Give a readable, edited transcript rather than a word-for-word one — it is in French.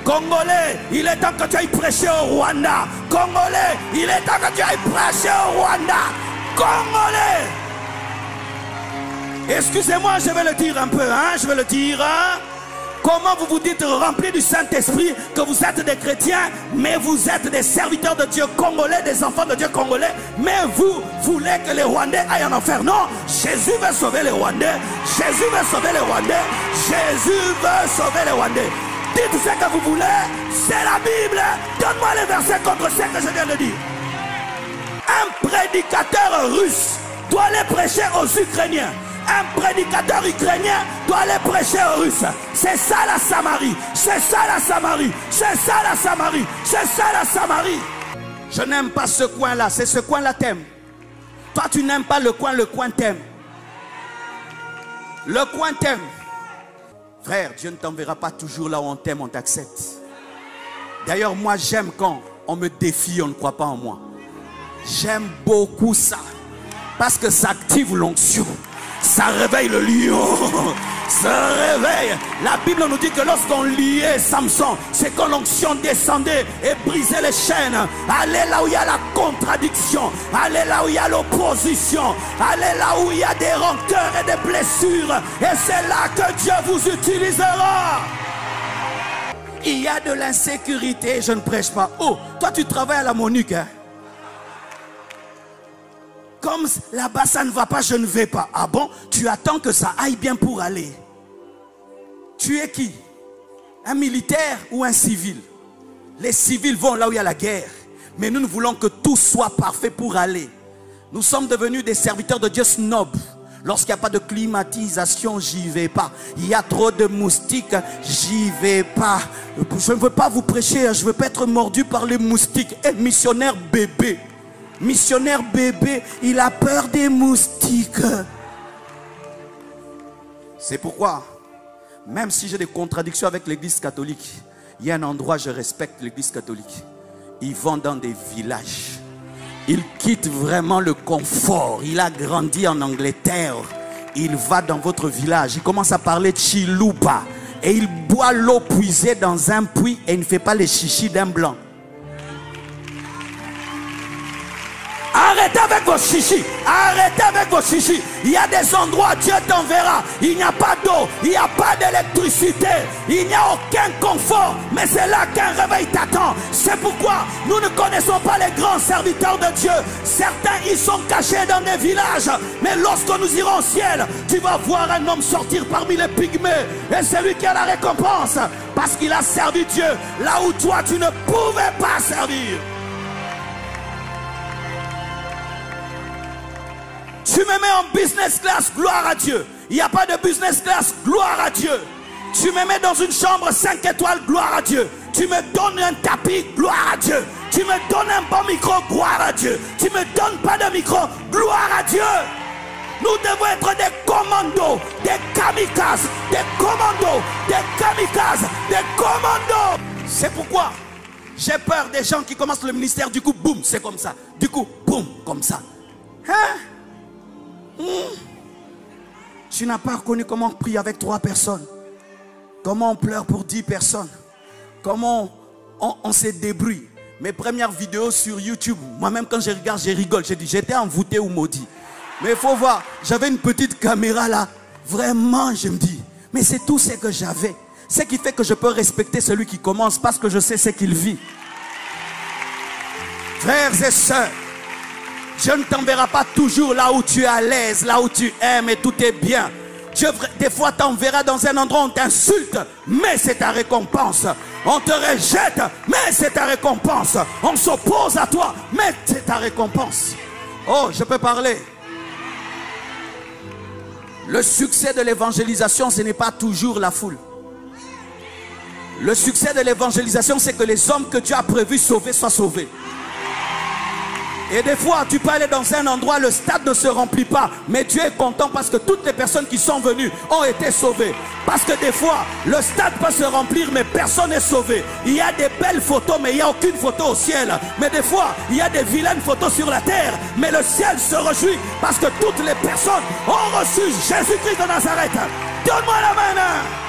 Congolais, il est temps que tu ailles prêcher au Rwanda. Congolais, il est temps que tu ailles prêcher au Rwanda. Congolais. Excusez-moi, je vais le dire un peu, hein, je vais le dire, hein. Comment vous vous dites remplis du Saint-Esprit, que vous êtes des chrétiens, mais vous êtes des serviteurs de Dieu congolais, des enfants de Dieu congolais, mais vous voulez que les Rwandais aillent en enfer. Non, Jésus veut sauver les Rwandais. Jésus veut sauver les Rwandais. Jésus veut sauver les Rwandais. Dites ce que vous voulez, c'est la Bible. Donne-moi les versets contre ce que je viens de dire. Un prédicateur russe doit aller prêcher aux Ukrainiens. Un prédicateur ukrainien doit aller prêcher aux Russes. C'est ça la Samarie. C'est ça la Samarie. C'est ça la Samarie. C'est ça la Samarie. Je n'aime pas ce coin-là. C'est ce coin-là t'aime. Toi, tu n'aimes pas le coin t'aime. Le coin t'aime. Frère, Dieu ne t'enverra pas toujours là où on t'aime, on t'accepte. D'ailleurs, moi, j'aime quand on me défie, on ne croit pas en moi. J'aime beaucoup ça. Parce que ça active l'onction. Ça réveille le lion. Ça réveille. La Bible nous dit que lorsqu'on liait Samson, c'est quand l'onction descendait et brisait les chaînes. Allez là où il y a la contradiction. Allez là où il y a l'opposition. Allez là où il y a des rancœurs et des blessures. Et c'est là que Dieu vous utilisera. Il y a de l'insécurité. Je ne prêche pas. Oh, toi tu travailles à la Monique, hein? Comme là-bas ça ne va pas, je ne vais pas. Ah bon? Tu attends que ça aille bien pour aller. Tu es qui? Un militaire ou un civil? Les civils vont là où il y a la guerre. Mais nous voulons que tout soit parfait pour aller. Nous sommes devenus des serviteurs de Dieu snobs. Lorsqu'il n'y a pas de climatisation, j'y vais pas. Il y a trop de moustiques, j'y vais pas. Je ne veux pas vous prêcher, je ne veux pas être mordu par les moustiques. Et missionnaire bébé. Missionnaire bébé, il a peur des moustiques. C'est pourquoi, même si j'ai des contradictions avec l'église catholique, il y a un endroit où je respecte l'église catholique. Ils vont dans des villages. Il quitte vraiment le confort. Il a grandi en Angleterre. Il va dans votre village. Il commence à parler Chiluba. Et il boit l'eau puisée dans un puits et il ne fait pas les chichis d'un blanc. Arrêtez avec vos chichis. Arrêtez avec vos chichis. Il y a des endroits, Dieu t'enverra. Il n'y a pas d'eau, il n'y a pas d'électricité, il n'y a aucun confort. Mais c'est là qu'un réveil t'attend. C'est pourquoi nous ne connaissons pas les grands serviteurs de Dieu. Certains, ils sont cachés dans des villages. Mais lorsque nous irons au ciel, tu vas voir un homme sortir parmi les pygmées. Et c'est lui qui a la récompense. Parce qu'il a servi Dieu là où toi, tu ne pouvais pas servir. Tu me mets en business class, gloire à Dieu. Il n'y a pas de business class, gloire à Dieu. Tu me mets dans une chambre 5 étoiles, gloire à Dieu. Tu me donnes un tapis, gloire à Dieu. Tu me donnes un bon micro, gloire à Dieu. Tu me donnes pas de micro, gloire à Dieu. Nous devons être des commandos, des kamikazes, des commandos, des kamikazes, des commandos. C'est pourquoi j'ai peur des gens qui commencent le ministère, du coup, boum, c'est comme ça. Du coup, boum, comme ça. Hein? Tu n'as pas reconnu comment on prie avec 3 personnes, comment on pleure pour 10 personnes, comment on se débrouille. Mes premières vidéos sur YouTube, moi-même quand je regarde, je rigole. J'ai dit, j'étais envoûté ou maudit. Mais il faut voir, j'avais une petite caméra là. Vraiment, je me dis, mais c'est tout ce que j'avais. Ce qui fait que je peux respecter celui qui commence parce que je sais ce qu'il vit. Frères et sœurs, Dieu ne t'enverra pas toujours là où tu es à l'aise, là où tu aimes et tout est bien. Dieu, des fois, t'enverra dans un endroit où on t'insulte, mais c'est ta récompense. On te rejette, mais c'est ta récompense. On s'oppose à toi, mais c'est ta récompense. Oh, je peux parler. Le succès de l'évangélisation, ce n'est pas toujours la foule. Le succès de l'évangélisation, c'est que les hommes que Dieu a prévu sauver soient sauvés. Et des fois, tu peux aller dans un endroit, le stade ne se remplit pas. Mais Dieu est content parce que toutes les personnes qui sont venues ont été sauvées. Parce que des fois, le stade peut se remplir, mais personne n'est sauvé. Il y a des belles photos, mais il n'y a aucune photo au ciel. Mais des fois, il y a des vilaines photos sur la terre. Mais le ciel se réjouit parce que toutes les personnes ont reçu Jésus-Christ de Nazareth. Donne-moi la main.